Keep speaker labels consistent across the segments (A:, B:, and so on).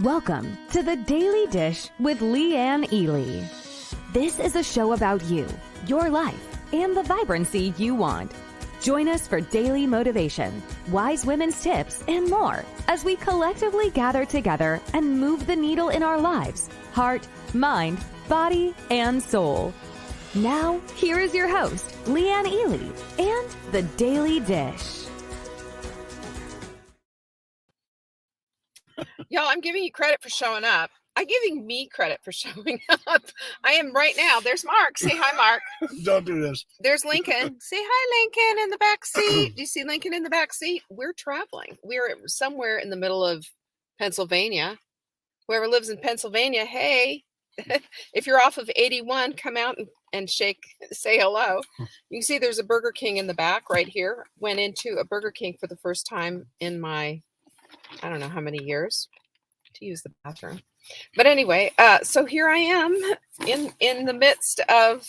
A: Welcome to the Daily Dish with Leanne Ely. This is a show about you, your life, and the vibrancy you want. Join us for daily motivation, wise women's tips, and more as we collectively gather together and move the needle in our lives, heart, mind, body, and soul. Now, here is your host, Leanne Ely, and the Daily Dish.
B: Y'all, I'm giving you credit for showing up. I'm giving me credit for showing up. I am right now. There's Mark. Say hi, Mark.
C: Don't do this.
B: There's Lincoln. Say hi, Lincoln, in the back seat. Do you see Lincoln in the back seat? We're traveling. We're somewhere in the middle of Pennsylvania. Whoever lives in Pennsylvania, hey, if you're off of 81, come out and say hello. You can see there's a Burger King in the back right here. Went into a Burger King for the first time in my, I don't know how many years, to use the bathroom. But anyway, so here I am in the midst of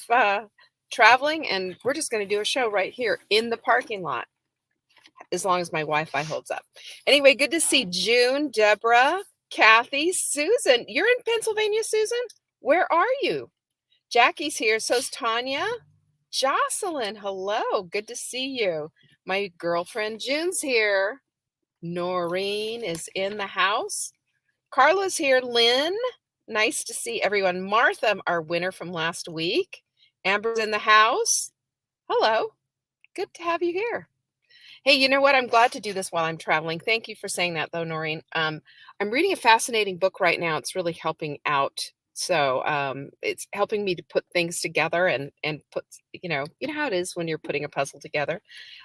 B: traveling, and we're just going to do a show right here in the parking lot, as long as my Wi-Fi holds up. Anyway, good to see June, Deborah, Kathy, Susan. You're in Pennsylvania, Susan? Where are you? Jackie's here. So's Tanya. Jocelyn, hello. Good to see you. My girlfriend June's here. Noreen is in the house. Carla's here. Lynn, nice to see everyone. Martha, our winner from last week. Amber's in the house. Hello. Good to have you here. Hey, you know what? I'm glad to do this while I'm traveling. Thank you for saying that, though, Noreen. I'm reading a fascinating book right now. It's really helping out. So it's helping me to put things together and put, you know how it is when you're putting a puzzle together.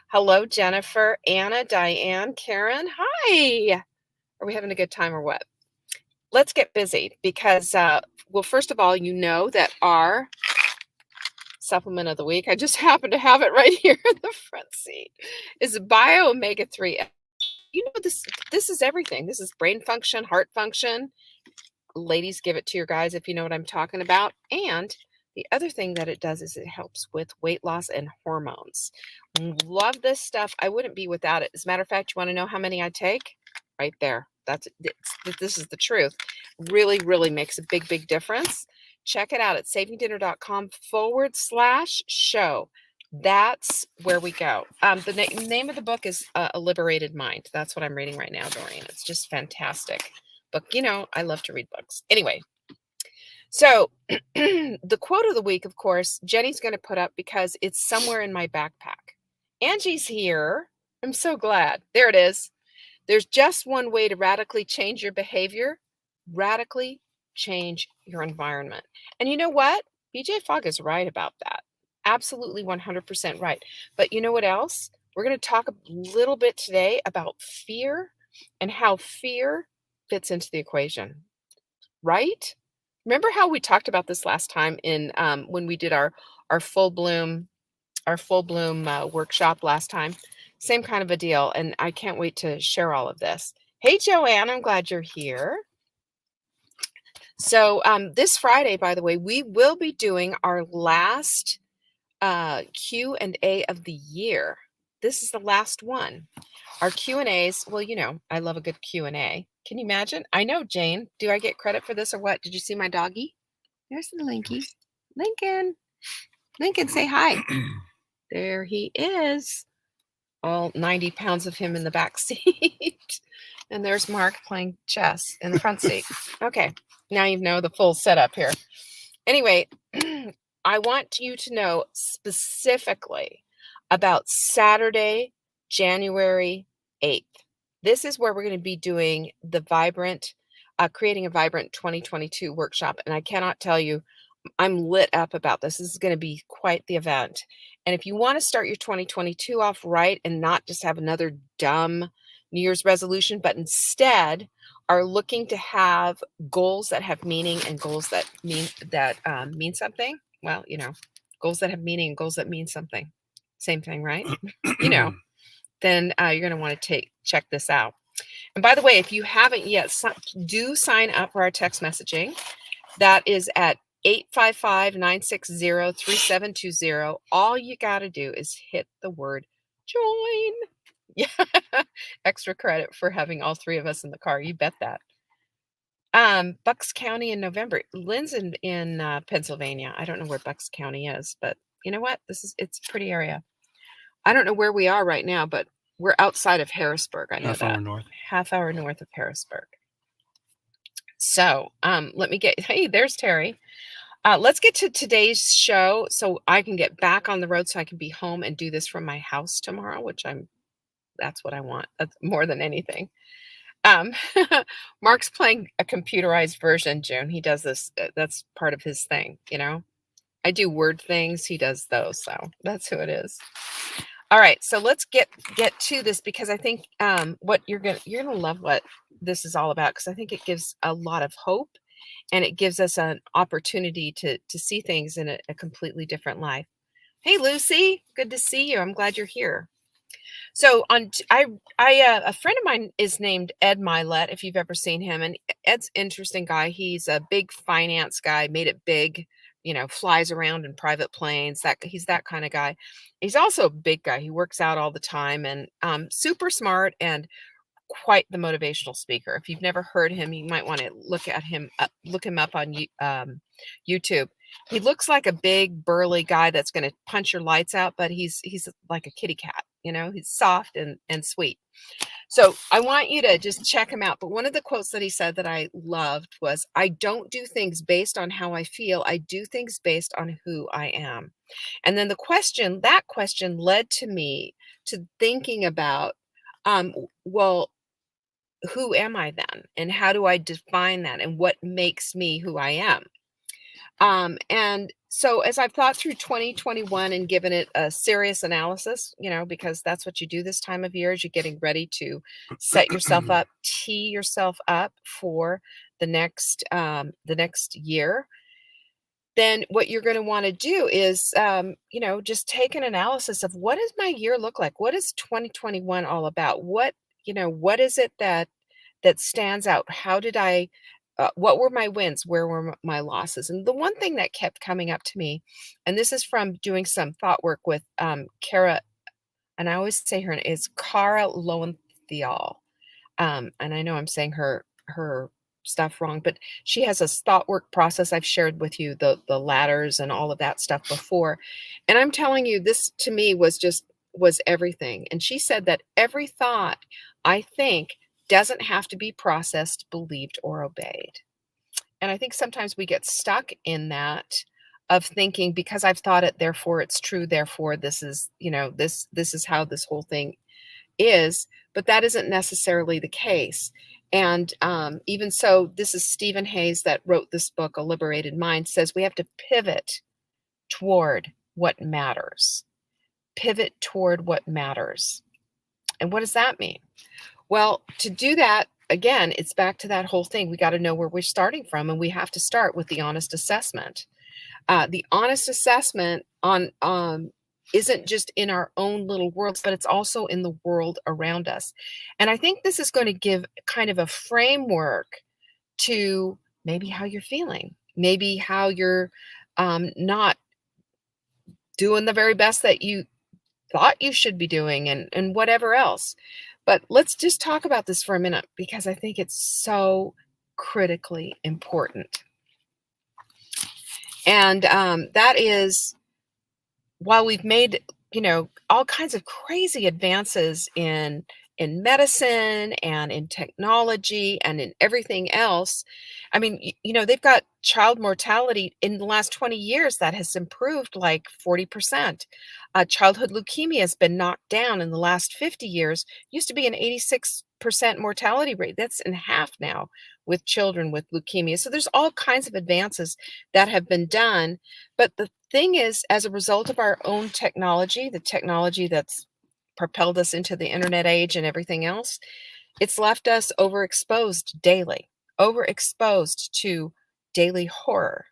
B: Hello, Jennifer, Anna, Diane, Karen. Hi. Are we having a good time or what? Let's get busy because, well, first of all, you know that our supplement of the week, I just happen to have it right here in the front seat, is Bio Omega 3. You know, this is everything. This is brain function, heart function. Ladies, give it to your guys if you know what I'm talking about. And the other thing that it does is it helps with weight loss and hormones. Love this stuff. I wouldn't be without it. As a matter of fact, you want to know how many I take? Right there. This is the truth. Really, really makes a big, big difference. Check it out at savingdinner.com/show. That's where we go. The name of the book is A Liberated Mind. That's what I'm reading right now, Doreen. It's just fantastic. But, you know, I love to read books. Anyway, so the quote of the week, of course, Jenny's going to put up because it's somewhere in my backpack. Angie's here. I'm so glad. There it is. There's just one way to radically change your behavior. Radically change your environment. And you know what? BJ Fogg is right about that. Absolutely 100% right. But you know what else? We're going to talk a little bit today about fear and how fear fits into the equation. Right? Remember how we talked about this last time in when we did our full bloom workshop last time? Same kind of a deal, and I can't wait to share all of this. Hey, Joanne, I'm glad you're here. So this Friday, by the way, we will be doing our last Q&A of the year. This is the last one. Our Q&As, well, you know, I love a good Q&A. Can you imagine? I know, Jane. Do I get credit for this or what? Did you see my doggy? There's the Linky. Lincoln. Lincoln, say hi. There he is. All 90 pounds of him in the back seat. And there's Mark playing chess in the front seat. Okay, now you know the full setup here. Anyway, I want you to know specifically about Saturday, January 8th. This is where we're going to be doing the Creating a Vibrant 2022 workshop. And I cannot tell you, I'm lit up about this. This is going to be quite the event. And if you want to start your 2022 off right and not just have another dumb New Year's resolution, but instead are looking to have goals that have meaning and goals that mean something. Well, you know, goals that have meaning and goals that mean something. Same thing, right? You know, then you're going to want to check this out. And by the way, if you haven't yet, do sign up for our text messaging. That is at 855-960-3720. All you got to do is hit the word join. Yeah, extra credit for having all three of us in the car. You bet that. Bucks County in November. Lynn's in Pennsylvania. I don't know where Bucks County is, but you know what? It's a pretty area. I don't know where we are right now, but we're outside of Harrisburg. I know
C: Half hour north.
B: Half hour north of Harrisburg. So let me get, hey, there's Terry. Let's get to today's show so I can get back on the road so I can be home and do this from my house tomorrow, that's what I want. That's more than anything. Mark's playing a computerized version, June. He does this. That's part of his thing, you know. I do word things. He does those. So that's who it is. All right. So let's get to this because I think what you're gonna love what this is all about because I think it gives a lot of hope and it gives us an opportunity to see things in a completely different life. Hey, Lucy, good to see you. I'm glad you're here. So a friend of mine is named Ed Milet, if you've ever seen him. And Ed's an interesting guy. He's a big finance guy, made it big, flies around in private planes. He's that kind of guy. He's also a big guy. He works out all the time and super smart and quite the motivational speaker. If you've never heard him, you might want to look him up on YouTube. He looks like a big burly guy that's going to punch your lights out, but he's like a kitty cat, he's soft and sweet. So I want you to just check him out. But one of the quotes that he said that I loved was, I don't do things based on how I feel. I do things based on who I am. And then that question led to me to thinking about, well, who am I then? And how do I define that? And what makes me who I am? And so as I've thought through 2021 and given it a serious analysis, because that's what you do this time of year is you're getting ready to set yourself up, tee yourself up for the next year. Then what you're going to want to do is, just take an analysis of what does my year look like? What is 2021 all about? What is it that stands out? How did what were my wins? Where were my losses? And the one thing that kept coming up to me, and this is from doing some thought work with Kara, and I always say her name is Kara Lowenthal. And I know I'm saying her stuff wrong, but she has a thought work process. I've shared with you the ladders and all of that stuff before. And I'm telling you, this to me was everything. And she said that every thought I think doesn't have to be processed, believed, or obeyed. And I think sometimes we get stuck in that of thinking because I've thought it, therefore it's true, therefore this is, this is how this whole thing is, but that isn't necessarily the case. And even so, this is Stephen Hayes that wrote this book, A Liberated Mind, says we have to pivot toward what matters. Pivot toward what matters. And what does that mean? Well, to do that, again, it's back to that whole thing. We got to know where we're starting from, and we have to start with the honest assessment. The honest assessment on isn't just in our own little worlds, but it's also in the world around us. And I think this is going to give kind of a framework to maybe how you're feeling, maybe how you're not doing the very best that you thought you should be doing and whatever else. But let's just talk about this for a minute because I think it's so critically important. And that is, while we've made, all kinds of crazy advances in medicine and in technology and in everything else, I mean, they've got child mortality in the last 20 years that has improved like 40%. Childhood leukemia has been knocked down in the last 50 years. Used to be an 86% mortality rate. That's in half now with children with leukemia. So there's all kinds of advances that have been done. But the thing is, as a result of our own technology, the technology that's propelled us into the internet age and everything else, it's left us overexposed daily, overexposed to daily horror,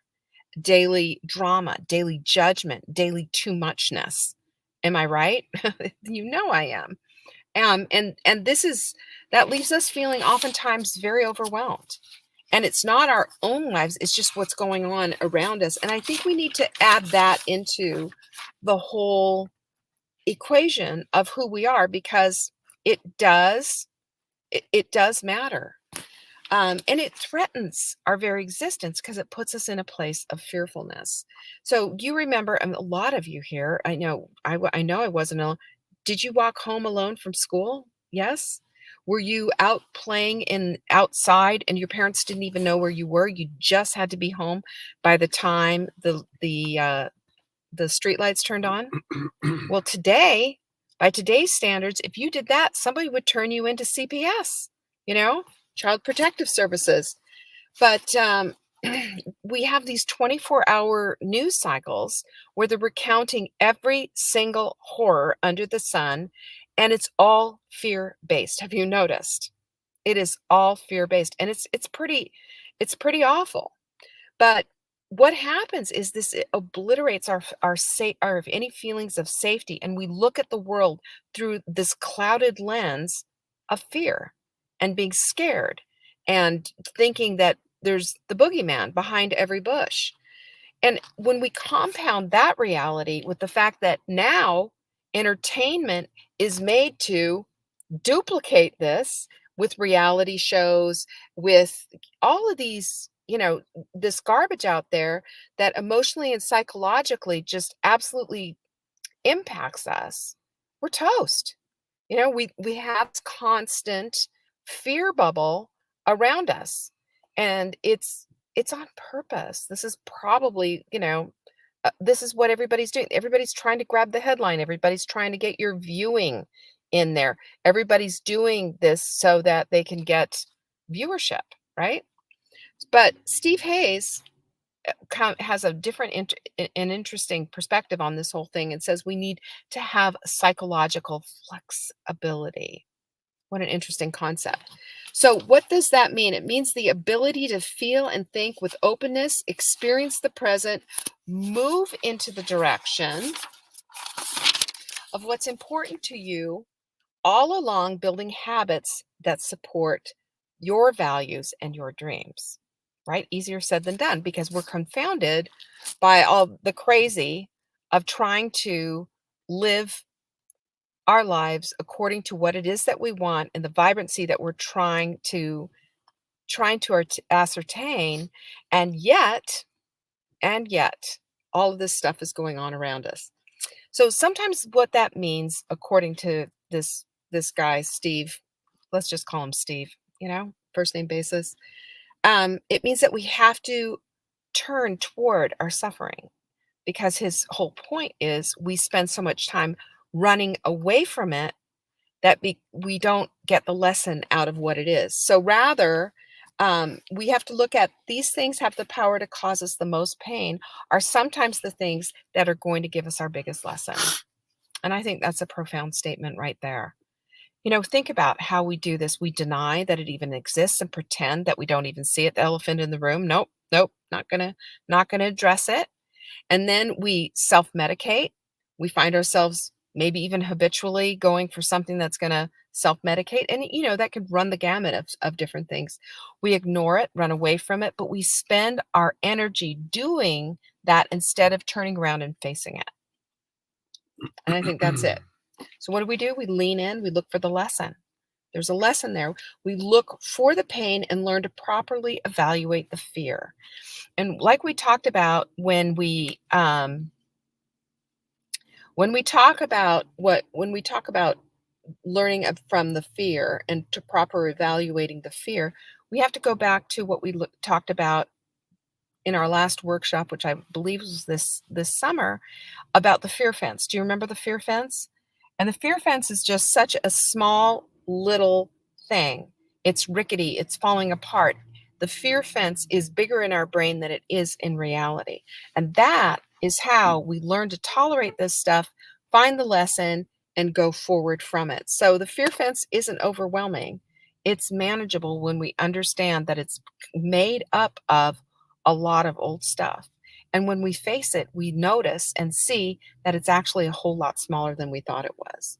B: daily drama, daily judgment, daily too muchness. Am I right? I am. And that leaves us feeling oftentimes very overwhelmed. And it's not our own lives, it's just what's going on around us. And I think we need to add that into the whole equation of who we are because it does matter. And it threatens our very existence because it puts us in a place of fearfulness. So you remember, and a lot of you here, I know, I know I wasn't alone. Did you walk home alone from school? Yes. Were you out playing in outside and your parents didn't even know where you were? You just had to be home by the time the streetlights turned on? Well, today, by today's standards, if you did that, somebody would turn you into CPS, you know, Child Protective Services. But we have these 24-hour news cycles where they're recounting every single horror under the sun, and it's all fear-based. Have you noticed? It is all fear-based, and it's pretty awful. But what happens is this it obliterates our any feelings of safety, and we look at the world through this clouded lens of fear and being scared and thinking that there's the boogeyman behind every bush. And when we compound that reality with the fact that now entertainment is made to duplicate this with reality shows, with all of these, this garbage out there that emotionally and psychologically just absolutely impacts us, we're toast. We have this constant fear bubble around us, and it's on purpose. This is probably, this is what everybody's doing. Everybody's trying to grab the headline. Everybody's trying to get your viewing in there. Everybody's doing this so that they can get viewership, right? But Steve Hayes has a different an interesting perspective on this whole thing and says we need to have psychological flexibility. What an interesting concept. So what does that mean? It means the ability to feel and think with openness, experience the present, move into the direction of what's important to you, all along building habits that support your values and your dreams. Right? Easier said than done because we're confounded by all the crazy of trying to live our lives according to what it is that we want and the vibrancy that we're trying to ascertain, and yet all of this stuff is going on around us. So sometimes what that means, according to this guy Steve, let's just call him Steve, first name basis, it means that we have to turn toward our suffering, because his whole point is we spend so much time running away from it that we don't get the lesson out of what it is. So rather, we have to look at these things have the power to cause us the most pain are sometimes the things that are going to give us our biggest lesson. And I think that's a profound statement right there. Think about how we do this. We deny that it even exists and pretend that we don't even see it, the elephant in the room. Nope, nope, not gonna address it. And then we self-medicate. We find ourselves maybe even habitually going for something that's going to self-medicate. And, that could run the gamut of different things. We ignore it, run away from it, but we spend our energy doing that instead of turning around and facing it. And I think that's it. So what do? We lean in, we look for the lesson. There's a lesson there. We look for the pain and learn to properly evaluate the fear. And like we talked about when we talk about learning from the fear and to proper evaluating the fear, we have to go back to what we talked about in our last workshop, which I believe was this summer, about the fear fence. Do you remember the fear fence? And the fear fence is just such a small little thing. It's rickety, it's falling apart. The fear fence is bigger in our brain than it is in reality. And that is how we learn to tolerate this stuff, find the lesson, and go forward from it. So the fear fence isn't overwhelming. It's manageable when we understand that it's made up of a lot of old stuff. And when we face it, we notice and see that it's actually a whole lot smaller than we thought it was.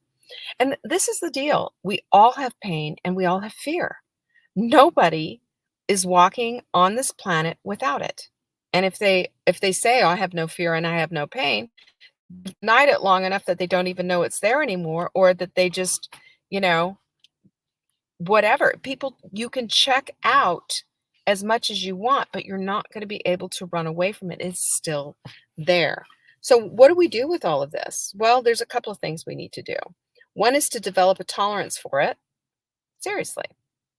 B: And this is the deal. We all have pain and we all have fear. Nobody is walking on this planet without it. And if they say, "Oh, I have no fear and I have no pain," denied it long enough that they don't even know it's there anymore, or that they just, you know, whatever. People, you can check out as much as you want, but you're not going to be able to run away from it. It's still there. So what do we do with all of this? Well, there's a couple of things we need to do. One is to develop a tolerance for it. Seriously,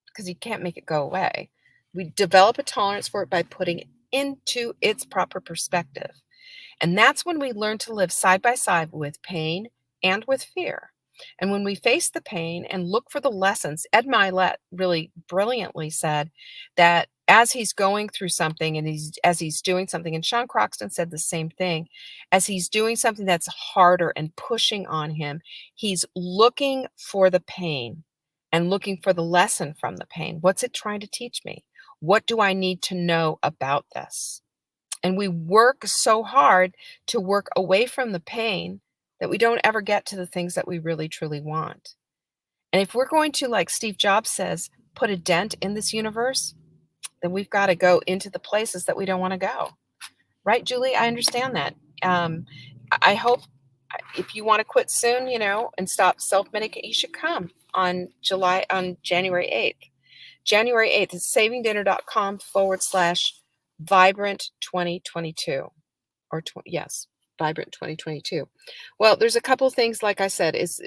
B: because you can't make it go away. We develop a tolerance for it by putting it into its proper perspective. And that's when we learn to live side by side with pain and with fear. And when we face the pain and look for the lessons, Ed Milet really brilliantly said that as he's going through something and as he's doing something, and Sean Croxton said the same thing, as he's doing something that's harder and pushing on him, he's looking for the pain and looking for the lesson from the pain. What's it trying to teach me? What do I need to know about this? And we work so hard to work away from the pain that we don't ever get to the things that we really truly want. And if we're going to, like Steve Jobs says, put a dent in this universe, then we've got to go into the places that we don't want to go. Right, Julie? I understand that. I hope if you want to quit soon, and stop self-medicate, you should come on January 8th. January 8th is savingdinner.com/vibrant 2022. Yes, vibrant 2022. Well, there's a couple things, like I said, is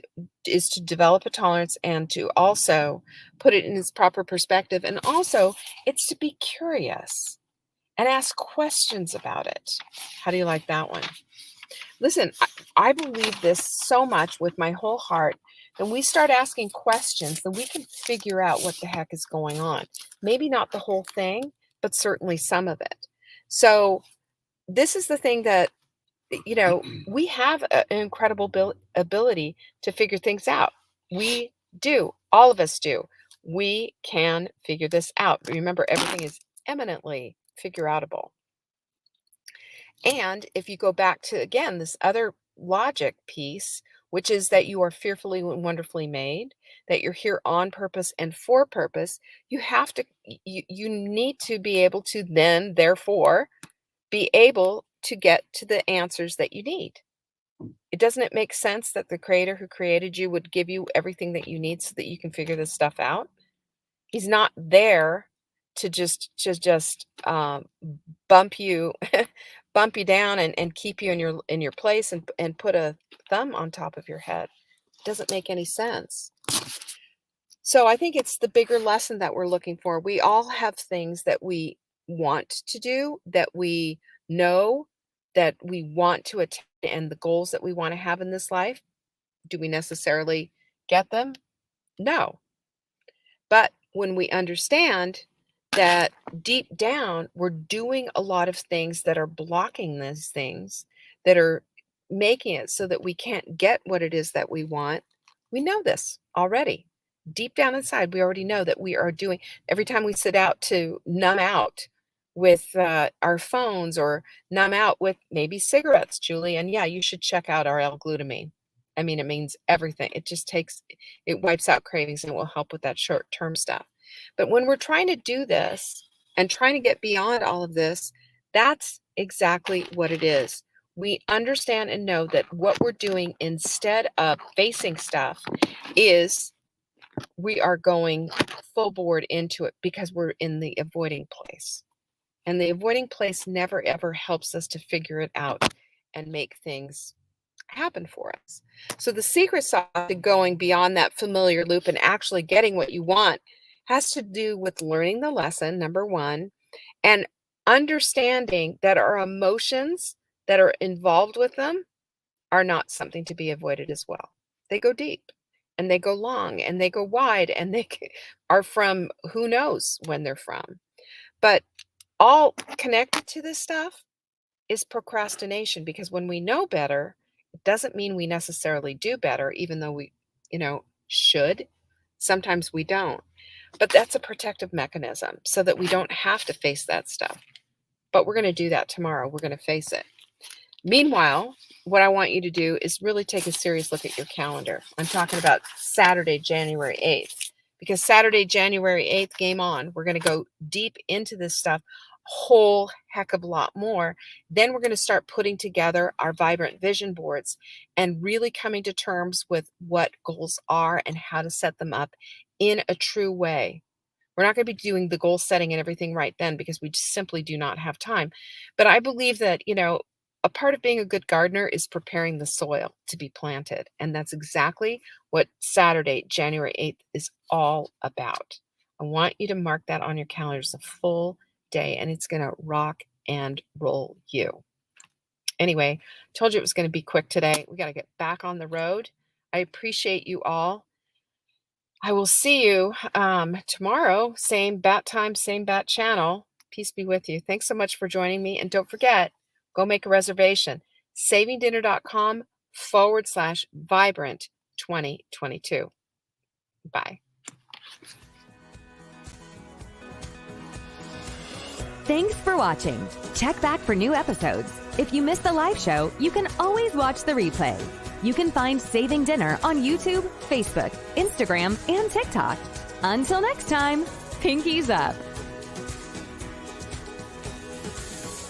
B: to develop a tolerance and to also put it in its proper perspective. And also it's to be curious and ask questions about it. How do you like that one? Listen, I believe this so much with my whole heart. When we start asking questions, then we can figure out what the heck is going on. Maybe not the whole thing, but certainly some of it. So this is the thing that, we have an incredible ability to figure things out. We do. All of us do. We can figure this out. Remember, everything is eminently figure outable. And if you go back to, again, this other logic piece, which is that you are fearfully and wonderfully made, that you're here on purpose and for purpose, you have to, you need to be able to then, therefore, be able to get to the answers that you need. Doesn't it make sense that the creator who created you would give you everything that you need so that you can figure this stuff out? He's not there to just bump you bump you down and keep you in your place and put a thumb on top of your head. It doesn't make any sense. So I think it's the bigger lesson that we're looking for. We all have things that we want to do, that we know that we want to attain, and the goals that we want to have in this life. Do we necessarily get them? No. But when we understand that deep down we're doing a lot of things that are blocking these things, that are making it so that we can't get what it is that we want, we know this already. Deep down inside, we already know that we are doing, every time we sit out to numb out with our phones or numb out with maybe cigarettes, Julie, and yeah, you should check out our L-glutamine. I mean, it means everything. It wipes out cravings and will help with that short-term stuff. But when we're trying to do this and trying to get beyond all of this, that's exactly what it is. We understand and know that what we're doing instead of facing stuff is we are going full board into it because we're in the avoiding place. And the avoiding place never, ever helps us to figure it out and make things happen for us. So the secret sauce to going beyond that familiar loop and actually getting what you want has to do with learning the lesson, number one, and understanding that our emotions that are involved with them are not something to be avoided as well. They go deep and they go long and they go wide and they are from who knows when they're from. But all connected to this stuff is procrastination, because when we know better, it doesn't mean we necessarily do better, even though we, should. Sometimes we don't. But that's a protective mechanism so that we don't have to face that stuff. But we're going to do that tomorrow. We're going to face it. Meanwhile, what I want you to do is really take a serious look at your calendar. I'm talking about Saturday, January 8th, because Saturday, January 8th, game on. We're going to go deep into this stuff, whole heck of a lot more. Then we're going to start putting together our vibrant vision boards and really coming to terms with what goals are and how to set them up in a true way. We're not going to be doing the goal setting and everything right then because we just simply do not have time. But I believe that, a part of being a good gardener is preparing the soil to be planted. And that's exactly what Saturday, January 8th is all about. I want you to mark that on your calendars, a full day, and it's going to rock and roll you. Anyway, told you it was going to be quick today. We got to get back on the road. I appreciate you all. I will see you tomorrow, same bat time, same bat channel. Peace be with you. Thanks so much for joining me. And don't forget, go make a reservation. savingdinner.com/vibrant2022. Bye.
A: Thanks for watching. Check back for new episodes. If you missed the live show, you can always watch the replay. You can find Saving Dinner on YouTube, Facebook, Instagram, and TikTok. Until next time, pinkies up.